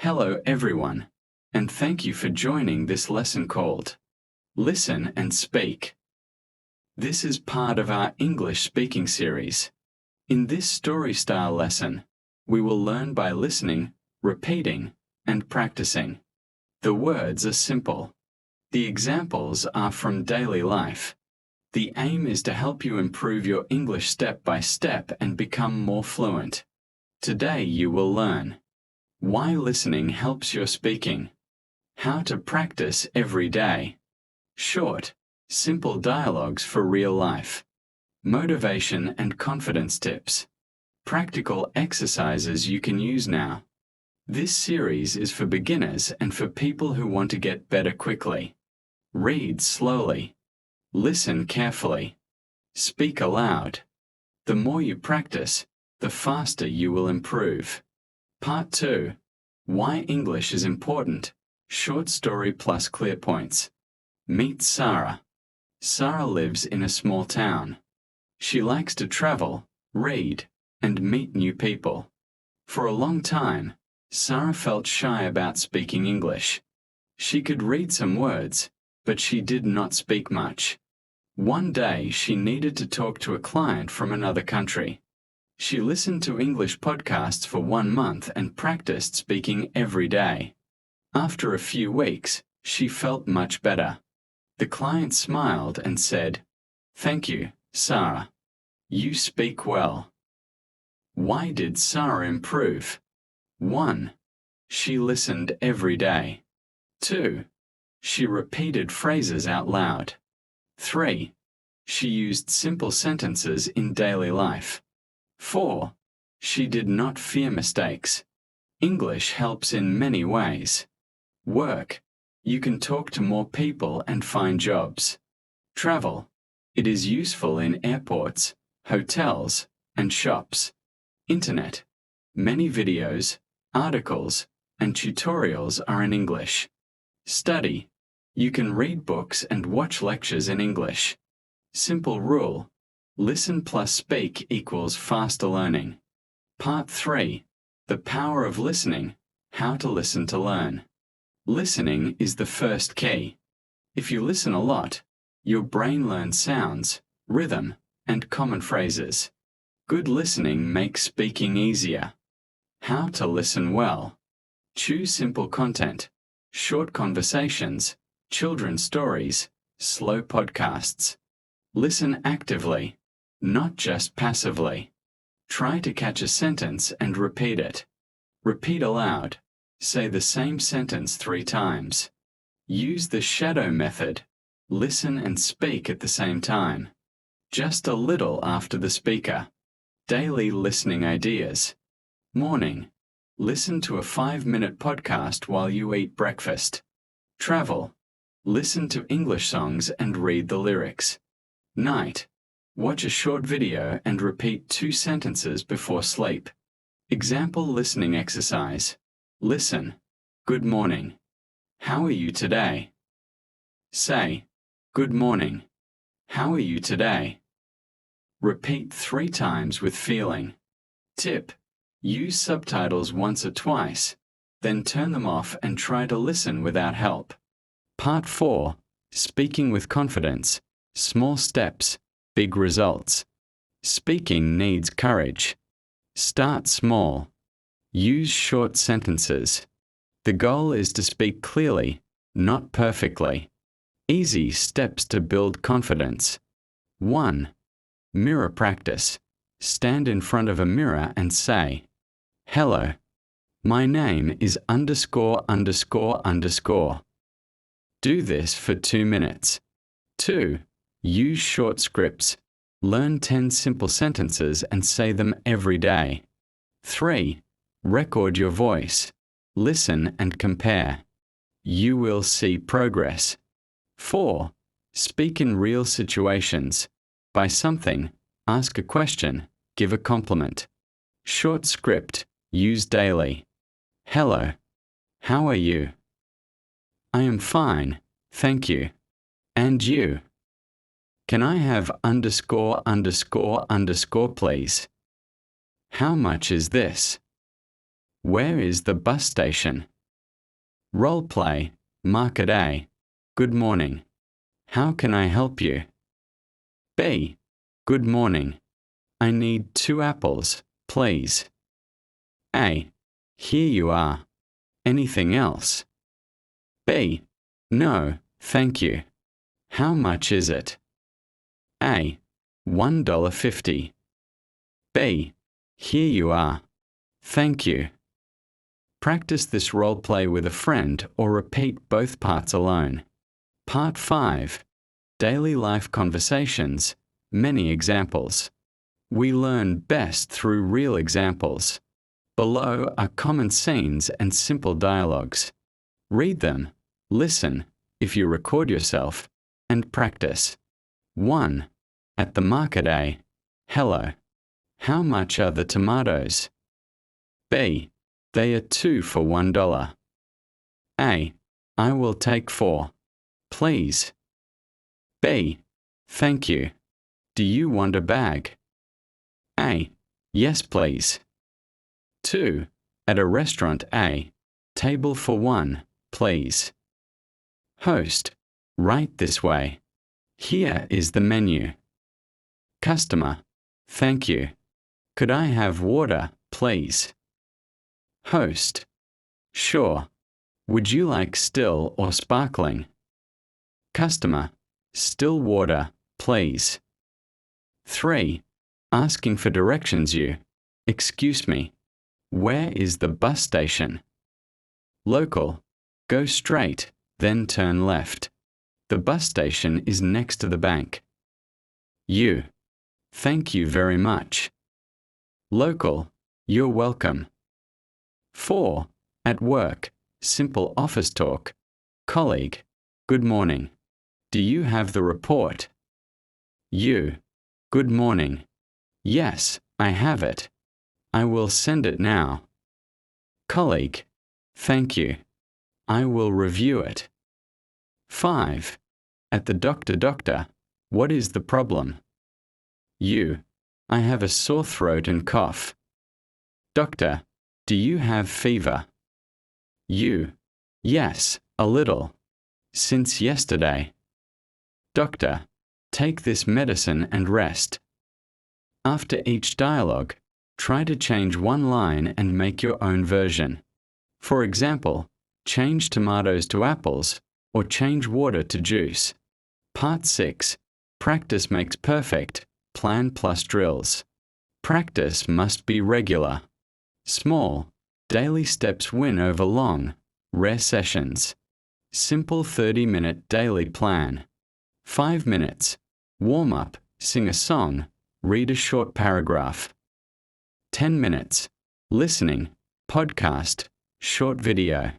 Hello everyone, and thank you for joining this lesson called Listen and Speak. This is part of our English speaking series. In this story-style lesson, we will learn by listening, repeating, and practicing. The words are simple. The examples are from daily life. The aim is to help you improve your English step by step and become more fluent. Today you will learn why listening helps your speaking, how to practice every day, short, simple dialogues for real life, motivation and confidence tips, practical exercises you can use now. This series is for beginners and for people who want to get better quickly. Read slowly. Listen carefully. Speak aloud. The more you practice, the faster you will improve. Part 2. Why English is important. Short story plus clear points. Meet Sarah. Sarah lives in a small town. She likes to travel, read, and meet new people. For a long time, Sarah felt shy about speaking English. She could read some words, but she did not speak much. One day she needed to talk to a client from another country. She listened to English podcasts for 1 month and practiced speaking every day. After a few weeks, she felt much better. The client smiled and said, "Thank you, Sarah. You speak well." Why did Sarah improve? 1. She listened every day. 2. She repeated phrases out loud. 3. She used simple sentences in daily life. 4. She did not fear mistakes. English helps in many ways. Work. You can talk to more people and find jobs. Travel. It is useful in airports, hotels, and shops. Internet. Many videos, articles, and tutorials are in English. Study. You can read books and watch lectures in English. Simple rule. Listen plus speak equals faster learning. Part 3. The power of listening. How to listen to learn. Listening is the first key. If you listen a lot, your brain learns sounds, rhythm, and common phrases. Good listening makes speaking easier. How to listen well. Choose simple content, short conversations, children's stories, slow podcasts. Listen actively, not just passively. Try to catch a sentence and repeat it. Repeat aloud. Say the same sentence 3 times. Use the shadow method. Listen and speak at the same time. Just a little after the speaker. Daily listening ideas. Morning. Listen to a 5-minute podcast while you eat breakfast. Travel. Listen to English songs and read the lyrics. Night. Watch a short video and repeat 2 sentences before sleep. Example listening exercise. Listen. Good morning. How are you today? Say, good morning. How are you today? Repeat 3 times with feeling. Tip. Use subtitles once or twice, then turn them off and try to listen without help. Part 4. Speaking with confidence. Small steps, big results. Speaking needs courage. Start small. Use short sentences. The goal is to speak clearly, not perfectly. Easy steps to build confidence. 1. Mirror practice. Stand in front of a mirror and say, "Hello. My name is _____." Do this for 2 minutes. 2. Use short scripts. Learn 10 simple sentences and say them every day. 3. Record your voice. Listen and compare. You will see progress. 4. Speak in real situations. Buy something, ask a question, give a compliment. Short script. Use daily. Hello. How are you? I am fine, thank you. And you? Can I have _____, please? How much is this? Where is the bus station? Role play, Market A. Good morning. How can I help you? B. Good morning. I need 2 apples, please. A. Here you are. Anything else? B. No, thank you. How much is it? A. $1.50. B. Here you are. Thank you. Practice this role play with a friend or repeat both parts alone. Part 5. Daily life conversations. Many examples. We learn best through real examples. Below are common scenes and simple dialogues. Read them, listen, if you record yourself, and practice. 1. At the market A. Hello. How much are the tomatoes? B. They are 2 for $1. A. I will take 4. Please. B. Thank you. Do you want a bag? A. Yes, please. 2. At a restaurant A. Table for 1, please. Host. Right this way. Here is the menu. Customer. Thank you. Could I have water, please? Host. Sure. Would you like still or sparkling? Customer. Still water, please. 3. Asking for directions you. Excuse me. Where is the bus station? Local. Go straight, then turn left. The bus station is next to the bank. You. Thank you very much. Local. You're welcome. 4. At work. Simple office talk. Colleague. Good morning. Do you have the report? You. Good morning. Yes, I have it. I will send it now. Colleague. Thank you. I will review it. 5. At the doctor. What is the problem? You. I have a sore throat and cough. Doctor. Do you have fever? You. Yes, a little. Since yesterday. Doctor. Take this medicine and rest. After each dialogue, try to change one line and make your own version. For example, change tomatoes to apples or change water to juice. Part 6. Practice makes perfect. Plan plus drills. Practice must be regular. Small, daily steps win over long, rare sessions. Simple 30-minute daily plan. 5 minutes. Warm up, sing a song, read a short paragraph. 10 minutes. Listening, podcast, short video.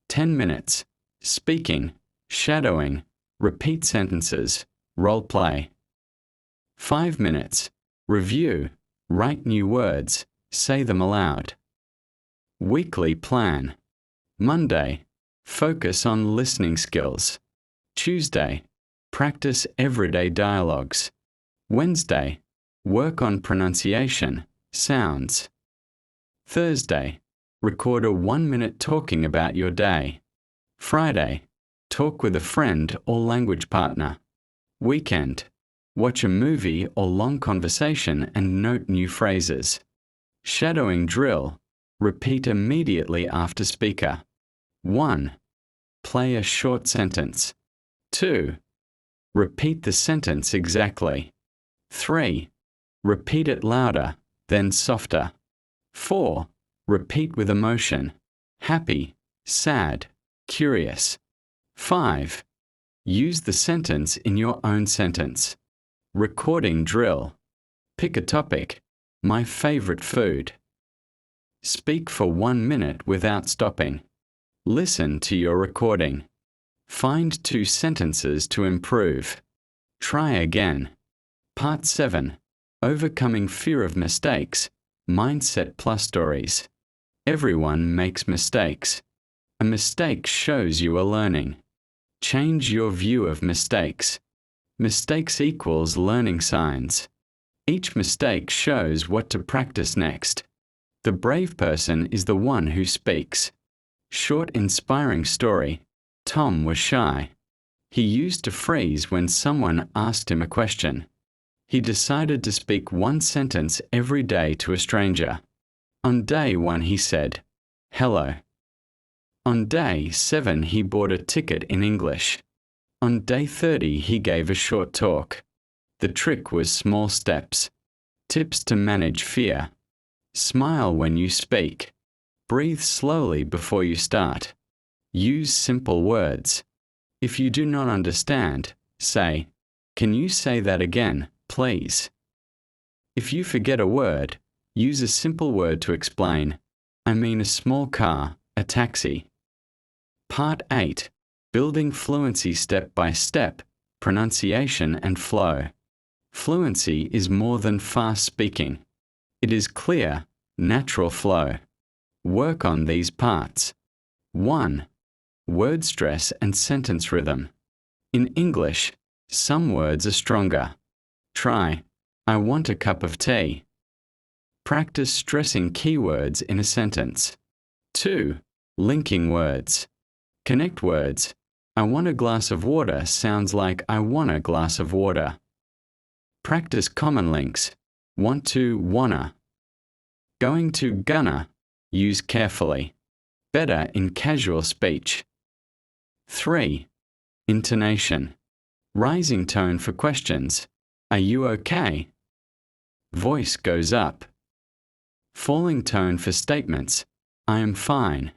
10 minutes. Speaking, shadowing, repeat sentences, role play. 5 minutes. Review, write new words, say them aloud. Weekly plan. Monday. Focus on listening skills. Tuesday. Practice everyday dialogues. Wednesday. Work on pronunciation, sounds. Thursday. Record a 1-minute talking about your day. Friday. Talk with a friend or language partner. Weekend. Watch a movie or long conversation and note new phrases. Shadowing drill. Repeat immediately after speaker. 1. Play a short sentence. 2. Repeat the sentence exactly. 3. Repeat it louder, then softer. 4. Repeat with emotion. Happy, sad, curious. 5. Use the sentence in your own sentence. Recording drill. Pick a topic. My favorite food. Speak for 1 minute without stopping. Listen to your recording. Find 2 sentences to improve. Try again. Part 7. Overcoming fear of mistakes. Mindset plus stories. Everyone makes mistakes. A mistake shows you are learning. Change your view of mistakes. Mistakes equals learning signs. Each mistake shows what to practice next. The brave person is the one who speaks. Short, inspiring story. Tom was shy. He used to freeze when someone asked him a question. He decided to speak one sentence every day to a stranger. On day 1 he said, "Hello." On day 7 he bought a ticket in English. On day 30 he gave a short talk. The trick was small steps. Tips to manage fear. Smile when you speak. Breathe slowly before you start. Use simple words. If you do not understand, say, "Can you say that again, please?" If you forget a word, use a simple word to explain. I mean a small car, a taxi. Part 8. Building fluency step by step, pronunciation and flow. Fluency is more than fast speaking. It is clear, natural flow. Work on these parts. 1. Word stress and sentence rhythm. In English, some words are stronger. Try, "I want a cup of tea." Practice stressing keywords in a sentence. 2. Linking words. Connect words. "I want a glass of water" sounds like "I want a glass of water." Practice common links. Want to, wanna. Going to, gonna. Use carefully. Better in casual speech. 3. Intonation. Rising tone for questions. "Are you okay?" Voice goes up. Falling tone for statements. "I am fine."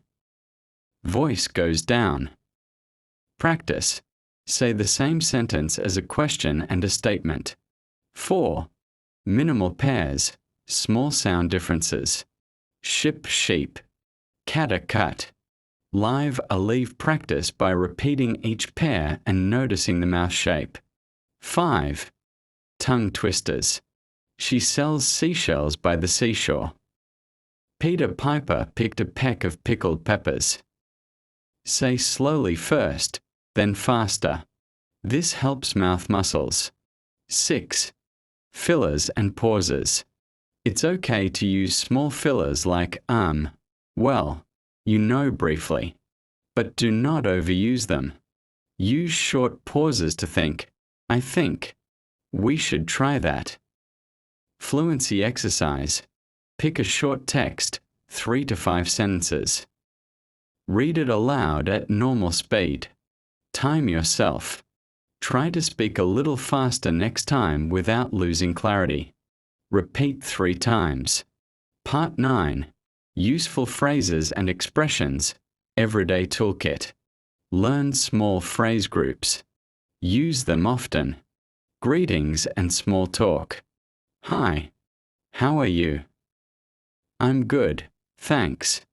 Voice goes down. Practice. Say the same sentence as a question and a statement. 4. Minimal pairs. Small sound differences. Ship, sheep. Cat, a cut. Live a leave practice by repeating each pair and noticing the mouth shape. 5. Tongue twisters. She sells seashells by the seashore. Peter Piper picked a peck of pickled peppers. Say slowly first, then faster. This helps mouth muscles. 6. Fillers and pauses. It's okay to use small fillers like well, you know briefly. But do not overuse them. Use short pauses to think, "I think. We should try that." Fluency exercise. Pick a short text, 3 to 5 sentences. Read it aloud at normal speed. Time yourself. Try to speak a little faster next time without losing clarity. Repeat 3 times. Part 9. Useful phrases and expressions. Everyday toolkit. Learn small phrase groups. Use them often. Greetings and small talk. "Hi. How are you?" "I'm good, thanks.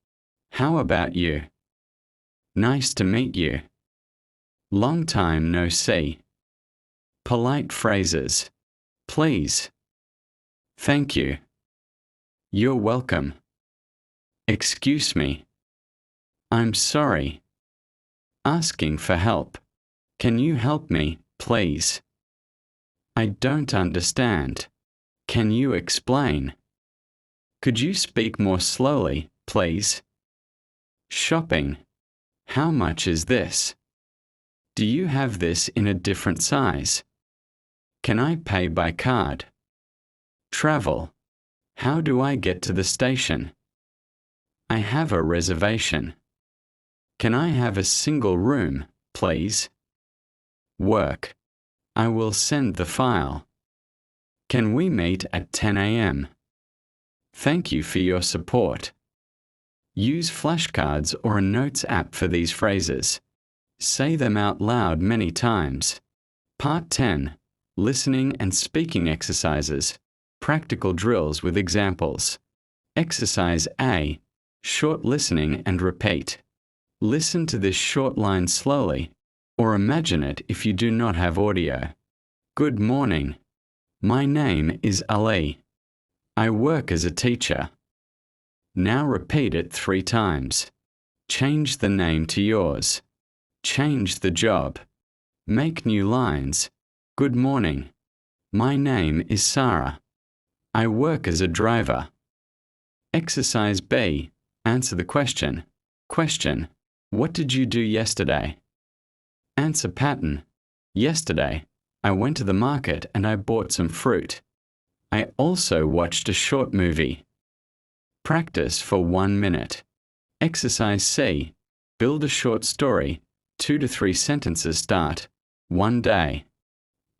How about you?" "Nice to meet you." Long time no see. Polite phrases. Please. Thank you. You're welcome. Excuse me. I'm sorry. Asking for help. Can you help me, please? I don't understand. Can you explain? Could you speak more slowly, please? Shopping. How much is this? Do you have this in a different size? Can I pay by card? Travel. How do I get to the station? I have a reservation. Can I have a single room, please? Work. I will send the file. Can we meet at 10 a.m.? Thank you for your support. Use flashcards or a notes app for these phrases. Say them out loud many times. Part 10. Listening and speaking exercises. Practical drills with examples. Exercise A. Short listening and repeat. Listen to this short line slowly, or imagine it if you do not have audio. Good morning. My name is Ali. I work as a teacher. Now repeat it 3 times. Change the name to yours. Change the job. Make new lines. Good morning. My name is Sarah. I work as a driver. Exercise B. Answer the question. Question. What did you do yesterday? Answer pattern. Yesterday, I went to the market and I bought some fruit. I also watched a short movie. Practice for 1 minute. Exercise C. Build a short story. 2 to 3 sentences start. One day.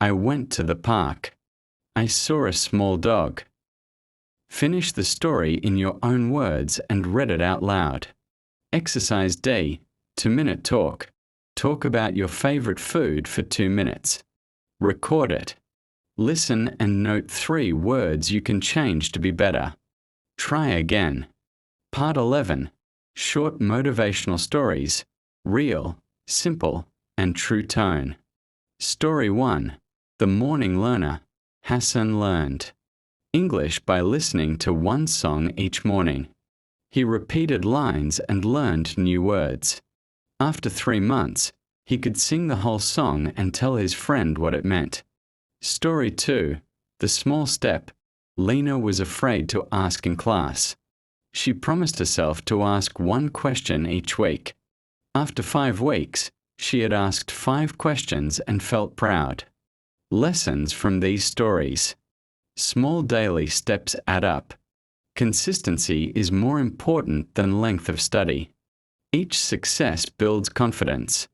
I went to the park. I saw a small dog. Finish the story in your own words and read it out loud. Exercise D. 2-minute talk. Talk about your favorite food for 2 minutes. Record it. Listen and note 3 words you can change to be better. Try again. Part 11. Short motivational stories. Real, simple, and true tone. Story 1. The Morning Learner. Hassan learned English by listening to one song each morning. He repeated lines and learned new words. After 3 months, he could sing the whole song and tell his friend what it meant. Story 2. The Small Step. Lena was afraid to ask in class. She promised herself to ask 1 question each week. After 5 weeks, she had asked 5 questions and felt proud. Lessons from these stories. Small daily steps add up. Consistency is more important than length of study. Each success builds confidence.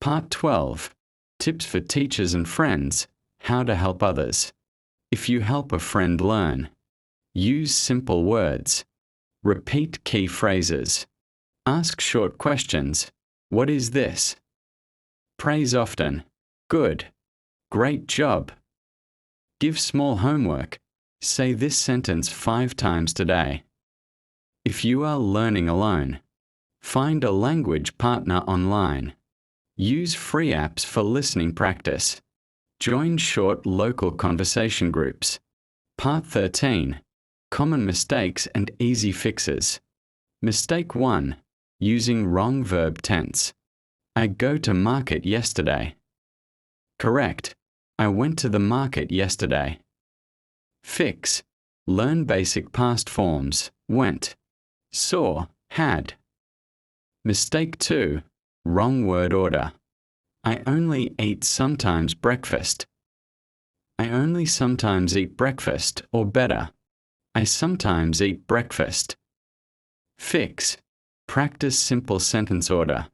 Part 12. Tips for teachers and friends. How to help others. If you help a friend learn, use simple words. Repeat key phrases. Ask short questions. What is this? Praise often. Good. Great job. Give small homework. Say this sentence 5 times today. If you are learning alone, find a language partner online. Use free apps for listening practice. Join short local conversation groups. Part 13. Common mistakes and easy fixes. Mistake 1. Using wrong verb tense. I go to market yesterday. Correct. I went to the market yesterday. Fix. Learn basic past forms. Went. Saw. Had. Mistake 2. Wrong word order. I only eat sometimes breakfast. I only sometimes eat breakfast, or better, I sometimes eat breakfast. Fix. Practice simple sentence order.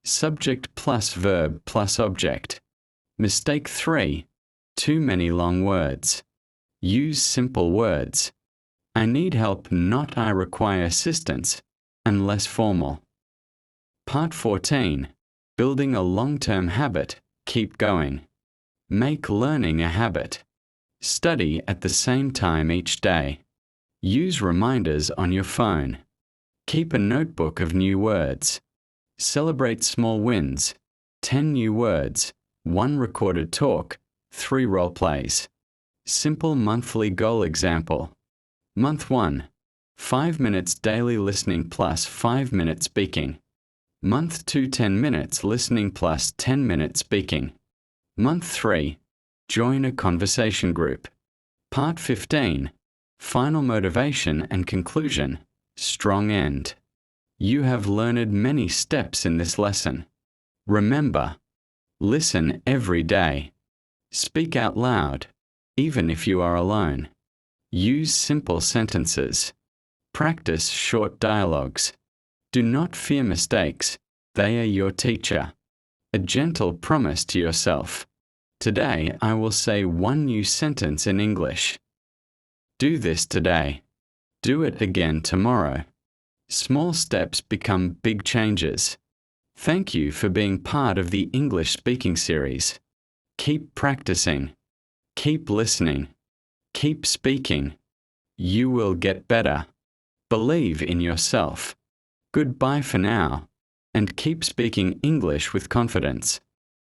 Subject plus verb plus object. Mistake 3. Too many long words. Use simple words. I need help, not I require assistance, and less formal. Part 14. Building a long-term habit. Keep going. Make learning a habit. Study at the same time each day. Use reminders on your phone. Keep a notebook of new words. Celebrate small wins. 10 new words, 1 recorded talk, 3 role plays. Simple monthly goal example. Month 1. 5 minutes daily listening plus 5 minutes speaking. Month 2, 10 minutes listening plus 10 minutes speaking. Month 3. Join a conversation group. Part 15. Final motivation and conclusion. Strong end. You have learned many steps in this lesson. Remember, listen every day. Speak out loud, even if you are alone. Use simple sentences. Practice short dialogues. Do not fear mistakes. They are your teacher. A gentle promise to yourself. Today I will say 1 new sentence in English. Do this today. Do it again tomorrow. Small steps become big changes. Thank you for being part of the English speaking series. Keep practicing. Keep listening. Keep speaking. You will get better. Believe in yourself. Goodbye for now, and keep speaking English with confidence.